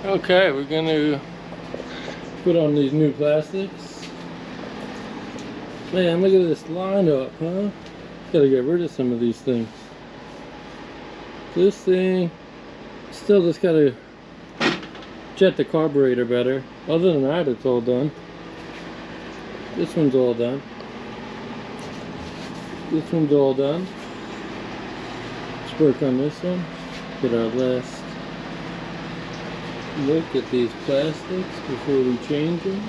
Okay, we're gonna put on these new plastics. Man, look at this lineup, huh? Gotta get rid of some of these things. This thing still just gotta jet the carburetor better. Other than that, it's all done. This one's all done. This one's all done. Let's work on this one. Get our last look at these plastics before we change them.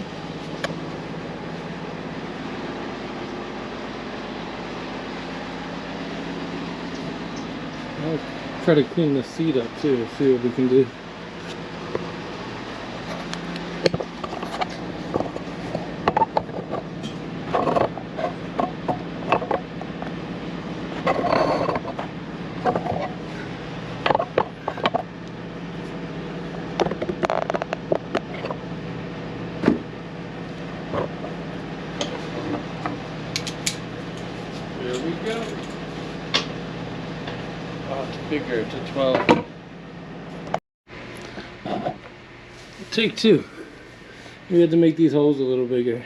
I'll try to clean the seat up too, see what we can do. There we go. Oh, it's bigger, it's a 12. Take two. We had to make these holes a little bigger.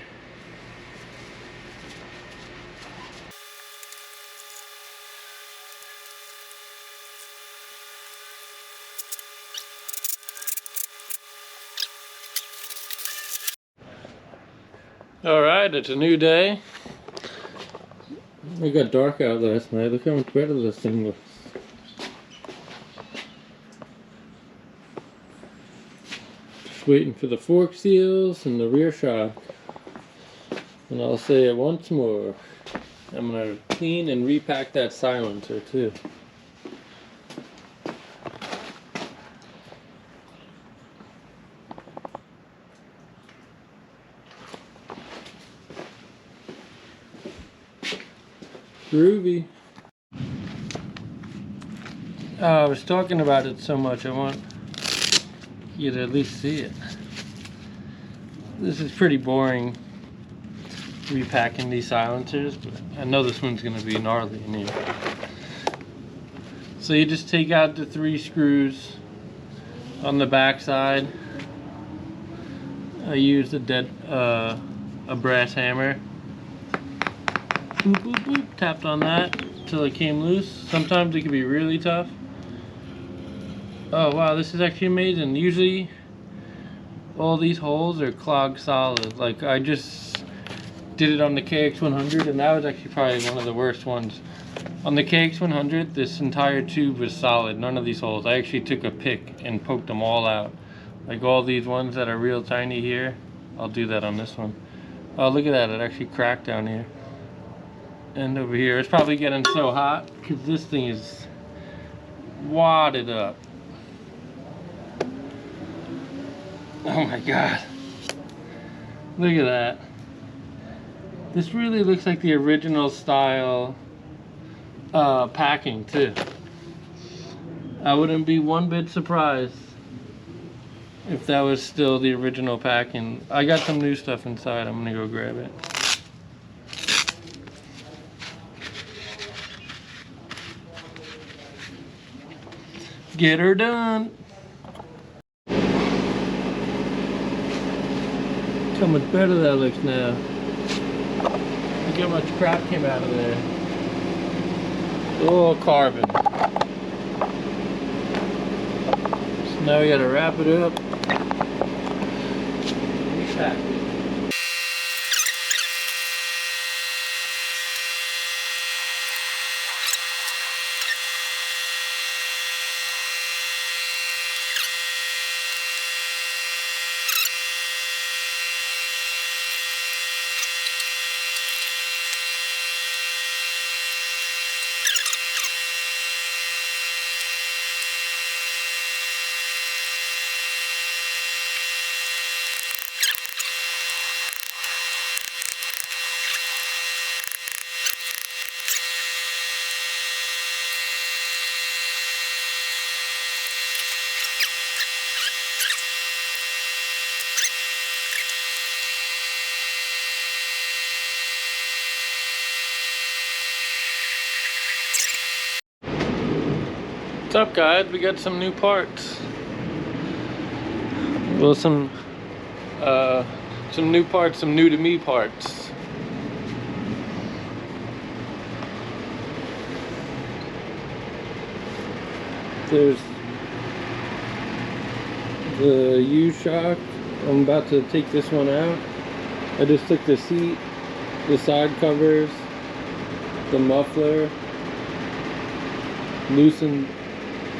Alright, it's a new day. It got dark out last night. Look how much better this thing looks. Just waiting for the fork seals and the rear shock. And I'll say it once more. I'm going to clean and repack that silencer too. Groovy. I was talking about it so much, I want you to at least see it. This is pretty boring, repacking these silencers, but I know this one's going to be gnarly in here. So you just take out the 3 screws on the back side. I used a brass hammer. Boop, boop, boop. Tapped on that until it came loose. Sometimes it can be really tough. Oh wow, this is actually amazing. Usually all these holes are clogged solid. Like I just did it on the KX100 and that was actually probably one of the worst ones. On the KX100, this entire tube was solid. None of these holes. I actually took a pick and poked them all out. Like all these ones that are real tiny here, I'll do that on this one. Oh, look at that, it actually cracked down here. And over here, it's probably getting so hot because this thing is wadded up. Oh my god. Look at that. This really looks like the original style packing too. I wouldn't be one bit surprised if that was still the original packing. I got some new stuff inside, I'm gonna go grab it. Get her done. Look how much better that looks now. Look how much crap came out of there. Oh, carbon. So now we gotta wrap it up. Repack it. What's up guys, we got some new parts. Well, some new parts, some new to me parts. There's the U-shock. I'm about to take this one out. I just took the seat, the side covers, the muffler, loosened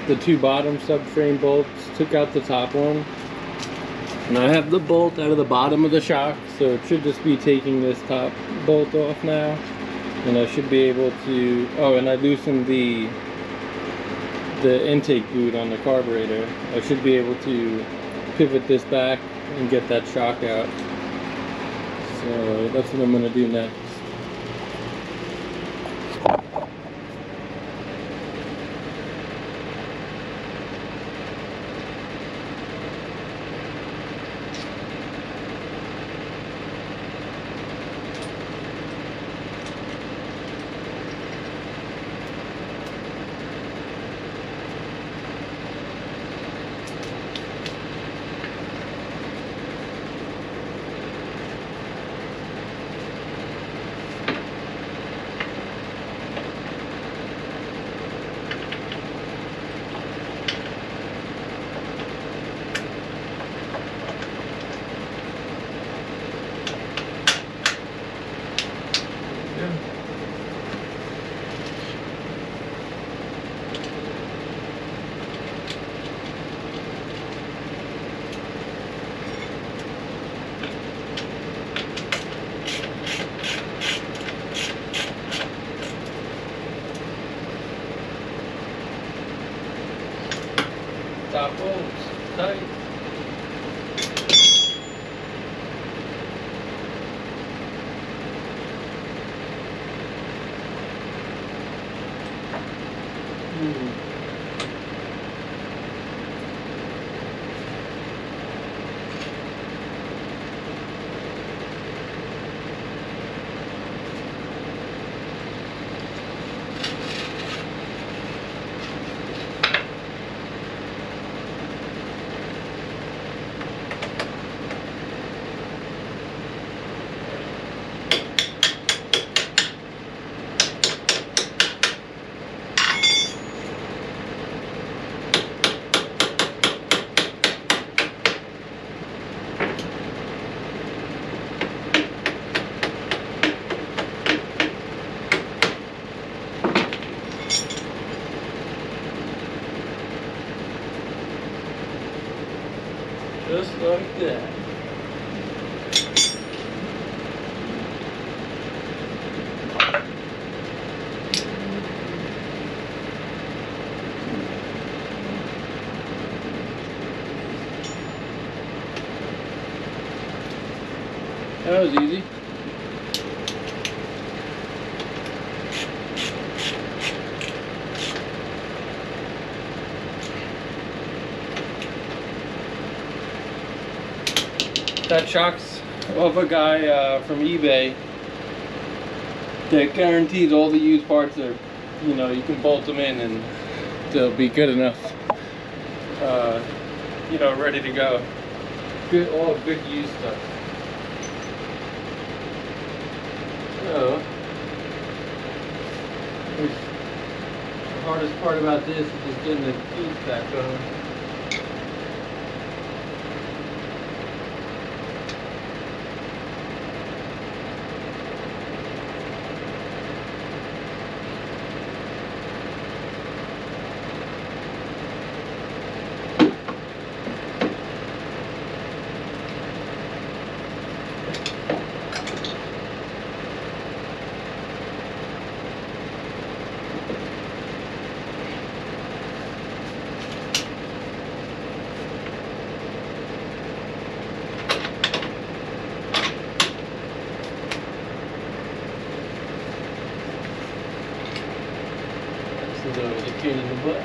the two bottom subframe bolts, took out the top one. And I have the bolt out of the bottom of the shock, so it should just be taking this top bolt off now. And I should be able to, oh, and I loosened the intake boot on the carburetor. I should be able to pivot this back and get that shock out. So that's what I'm going to do next. Top bolts tight. Just like that. That was easy. That shock's of a guy from eBay that guarantees all the used parts are, you know, you can bolt them in and they'll be good enough, you know, ready to go. Good, all good used stuff. So, the hardest part about this is just getting the keys back on. This is always a pain in the butt.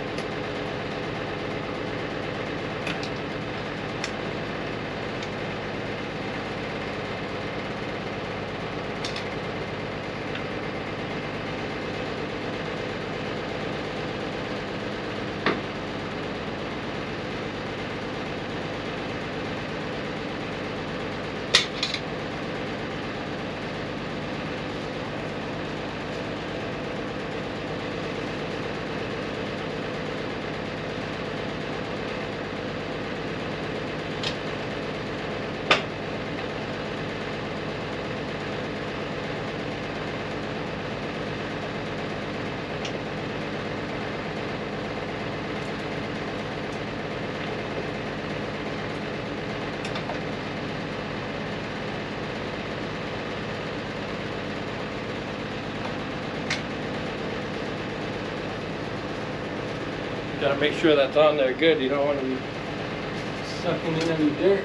Gotta make sure that's on there good. You don't want to be sucking in any dirt.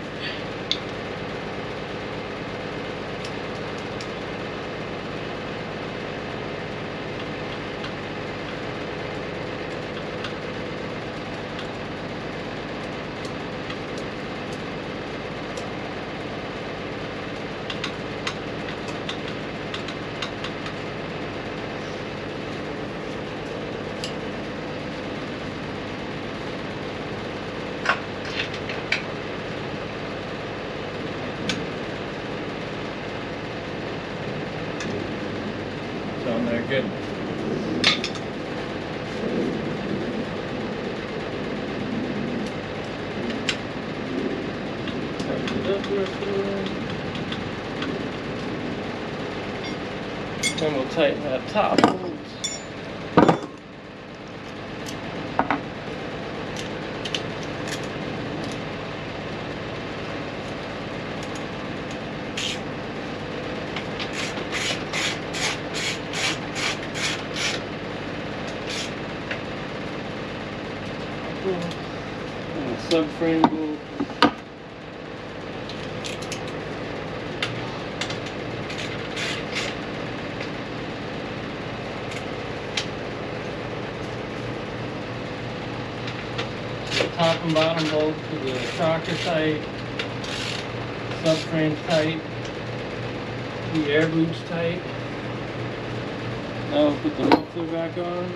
On there good. Then we'll tighten that top. And the subframe bolt. The top and bottom bolts to the shocker tight, subframe tight, the air boots tight. Now we'll put the muffler back on.